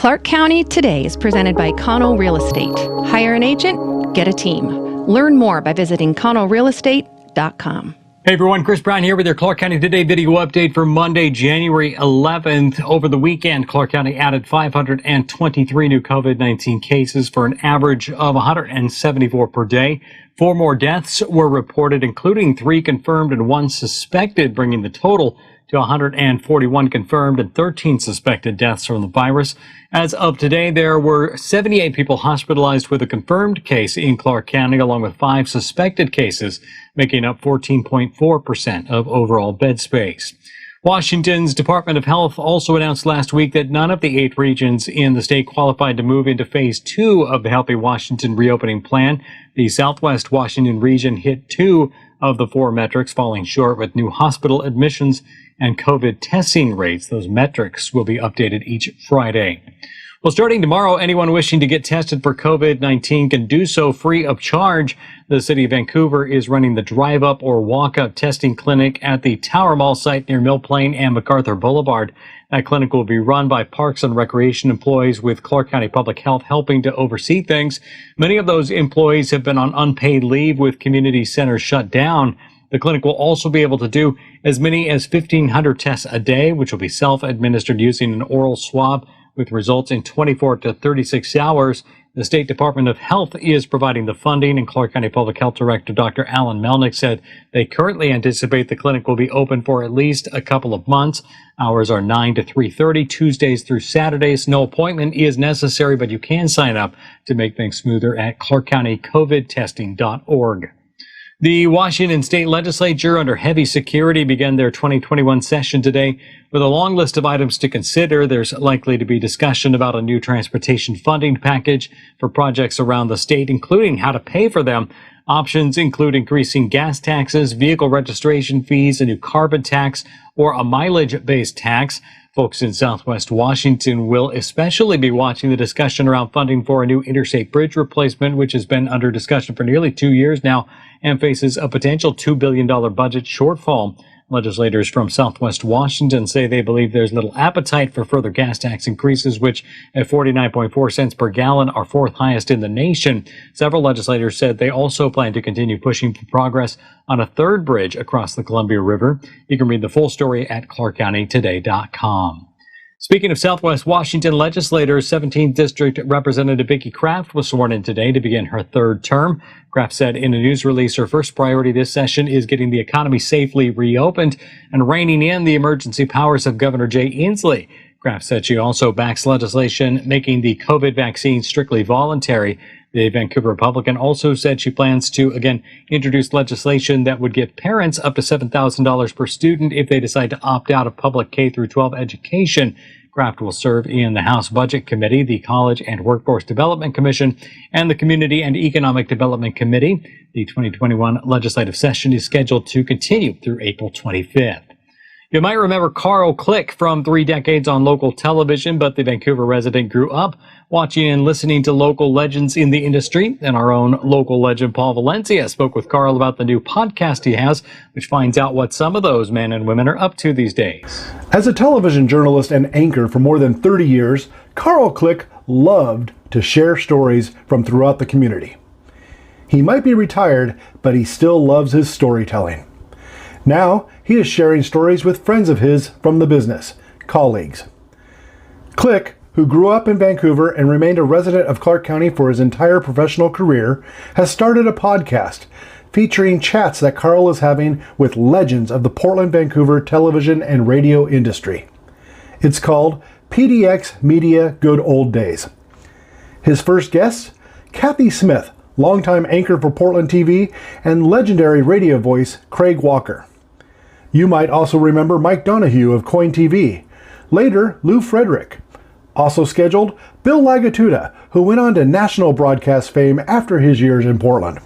Clark County Today is presented by Connell Real Estate. Hire an agent, get a team. Learn more by visiting connellrealestate.com. Hey everyone, Chris Brown here with your Clark County Today video update for Monday, January 11th. Over the weekend, Clark County added 523 new COVID-19 cases for an average of 174 per day. 4 more deaths were reported, including 3 confirmed and 1 suspected, bringing the total to 141 confirmed and 13 suspected deaths from the virus. As of today, there were 78 people hospitalized with a confirmed case in Clark County, along with 5 suspected cases, making up 14.4% of overall bed space. Washington's Department of Health also announced last week that none of the 8 regions in the state qualified to move into Phase 2 of the Healthy Washington reopening plan. The Southwest Washington region hit 2 of the 4 metrics, falling short with new hospital admissions and COVID testing rates. Those metrics will be updated each Friday. Well, starting tomorrow, anyone wishing to get tested for COVID-19 can do so free of charge. The city of Vancouver is running the drive-up or walk-up testing clinic at the Tower Mall site near Mill Plain and MacArthur Boulevard. That clinic will be run by Parks and Recreation employees, with Clark County Public Health helping to oversee things. Many of those employees have been on unpaid leave with community centers shut down. The clinic will also be able to do as many as 1,500 tests a day, which will be self-administered using an oral swab with results in 24 to 36 hours. The State Department of Health is providing the funding, and Clark County Public Health Director Dr. Alan Melnick said they currently anticipate the clinic will be open for at least a couple of months. Hours are 9 to 3:30, Tuesdays through Saturdays. No appointment is necessary, but you can sign up to make things smoother at clarkcountycovidtesting.org. The Washington State Legislature, under heavy security, began their 2021 session today with a long list of items to consider. There's likely to be discussion about a new transportation funding package for projects around the state, including how to pay for them. Options include increasing gas taxes, vehicle registration fees, a new carbon tax, or a mileage-based tax. Folks in Southwest Washington will especially be watching the discussion around funding for a new interstate bridge replacement, which has been under discussion for nearly 2 years now and faces a potential $2 billion budget shortfall. Legislators from Southwest Washington say they believe there's little appetite for further gas tax increases, which at 49.4 cents per gallon are 4th highest in the nation. Several legislators said they also plan to continue pushing for progress on a 3rd bridge across the Columbia River. You can read the full story at clarkcountytoday.com. Speaking of Southwest Washington legislators, 17th District Representative Vicki Kraft was sworn in today to begin her 3rd term. Kraft said in a news release her first priority this session is getting the economy safely reopened and reining in the emergency powers of Governor Jay Inslee. Kraft said she also backs legislation making the COVID vaccine strictly voluntary. The Vancouver Republican also said she plans to, again, introduce legislation that would give parents up to $7,000 per student if they decide to opt out of public K-12 education. Kraft will serve in the House Budget Committee, the College and Workforce Development Commission, and the Community and Economic Development Committee. The 2021 legislative session is scheduled to continue through April 25th. You might remember Carl Click from 3 decades on local television, but the Vancouver resident grew up watching and listening to local legends in the industry. And our own local legend, Paul Valencia, spoke with Carl about the new podcast he has, which finds out what some of those men and women are up to these days. As a television journalist and anchor for more than 30 years, Carl Click loved to share stories from throughout the community. He might be retired, but he still loves his storytelling. Now, he is sharing stories with friends of his from the business, colleagues. Click, who grew up in Vancouver and remained a resident of Clark County for his entire professional career, has started a podcast featuring chats that Carl is having with legends of the Portland-Vancouver television and radio industry. It's called PDX Media Good Old Days. His first guests, Kathy Smith, longtime anchor for Portland TV, and legendary radio voice Craig Walker. You might also remember Mike Donahue of Coin TV. Later, Lou Frederick. Also scheduled, Bill Lagatuda, who went on to national broadcast fame after his years in Portland.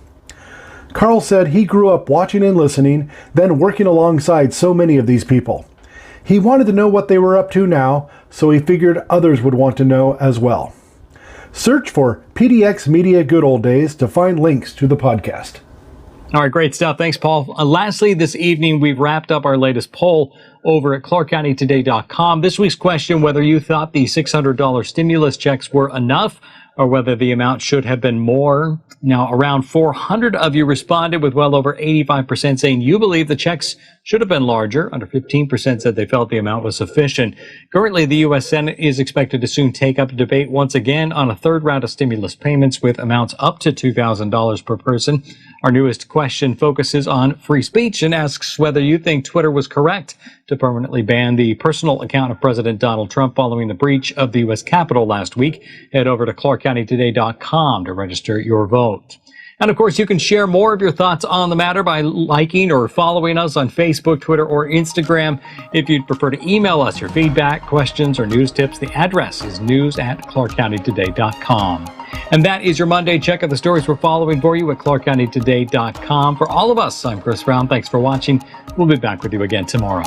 Carl said he grew up watching and listening, then working alongside so many of these people. He wanted to know what they were up to now, so he figured others would want to know as well. Search for PDX Media Good Old Days to find links to the podcast. All right, great stuff. Thanks, Paul. Lastly, this evening, we've wrapped up our latest poll over at ClarkCountyToday.com. This week's question, whether you thought the $600 stimulus checks were enough or whether the amount should have been more. Now, around 400 of you responded, with well over 85% saying you believe the checks should have been larger. Under 15% said they felt the amount was sufficient. Currently, the U.S. Senate is expected to soon take up a debate once again on a third round of stimulus payments with amounts up to $2,000 per person. Our newest question focuses on free speech and asks whether you think Twitter was correct to permanently ban the personal account of President Donald Trump following the breach of the U.S. Capitol last week. Head over to ClarkCountyToday.com to register your vote. And of course, you can share more of your thoughts on the matter by liking or following us on Facebook, Twitter, or Instagram. If you'd prefer to email us your feedback, questions, or news tips, the address is news@ClarkCountyToday.com. And that is your Monday check of the stories we're following for you at ClarkCountyToday.com. For all of us, I'm Chris Brown. Thanks for watching. We'll be back with you again tomorrow.